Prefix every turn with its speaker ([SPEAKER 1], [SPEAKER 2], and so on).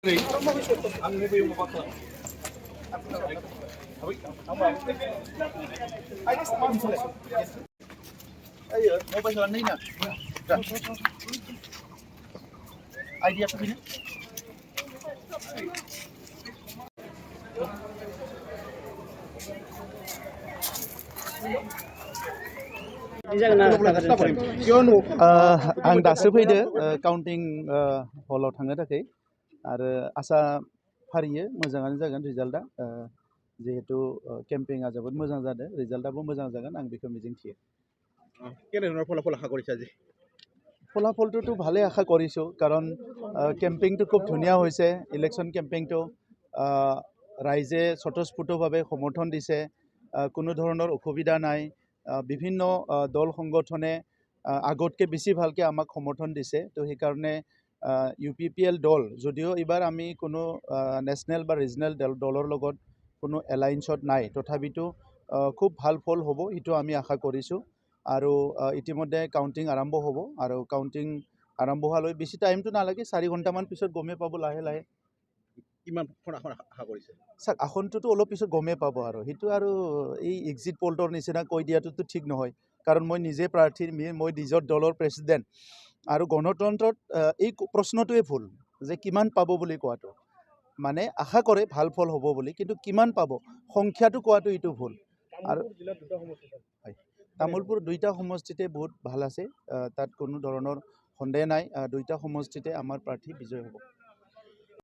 [SPEAKER 1] Idea to be आं दासो फैदो काउन्टिं हलाव थांनो थाखाय आरो आसा फारियो मोजाङानो जागोन रिजाल्टआ जिहेतु केम्पिंआ जोबोद मोजां जादों रिजाल्टआबो मोजां जागोन आं बेखौ मिजिंथियो
[SPEAKER 2] কেনেধৰণৰ ফলাফল আশা কৰিছা আজি
[SPEAKER 1] ফলাফলটোতো ভালেই আশা কৰিছোঁ কাৰণ কেম্পিংটো খুব ধুনীয়া হৈছে ইলেকশ্যন কেম্পিংটো ৰাইজে স্বতঃস্ফূৰ্তভাৱে সমৰ্থন দিছে কোনো ধৰণৰ অসুবিধা নাই বিভিন্ন দল সংগঠনে আগতকৈ বেছি ভালকৈ আমাক সমৰ্থন দিছে তো সেইকাৰণে UPPL দল যদিও এইবাৰ আমি কোনো নেশ্যনেল বা ৰিজনেল দলৰ লগত কোনো এলায়েন্সত নাই তথাপিতো খুব ভাল ফল হ'ব এইটো আমি আশা কৰিছোঁ আৰু ইতিমধ্যে কাউণ্টিং আৰম্ভ হ'ব আৰু কাউণ্টিং আৰম্ভ হোৱালৈ বেছি টাইমটো নালাগে 4 ঘণ্টামান পিছত গমেই পাব লাহে লাহে
[SPEAKER 2] কিমান আসন আশা কৰিছে
[SPEAKER 1] চাওক আসনটোতো অলপ পিছত গমেই পাব আৰু সেইটো আৰু এই এক্সিট পলটোৰ নিচিনা কৈ দিয়াটোতো ঠিক নহয় কাৰণ মই নিজে প্ৰাৰ্থী মই নিজৰ দলৰ প্ৰেছিডেণ্ট আৰু গণতন্ত্ৰত এই প্ৰশ্নটোৱে ভুল যে কিমান পাব বুলি কোৱাটো মানে আশা কৰে ভাল ফল হ'ব বুলি কিন্তু কিমান পাব সংখ্যাটো কোৱাটো এইটো ভুল আৰু তামোলপুৰ দুইটা সমষ্টিতে বহুত ভাল আছে তাত কোনো ধৰণৰ সন্দেহ নাই দুইটা সমষ্টিতে আমাৰ প্ৰাৰ্থী বিজয় হ'ব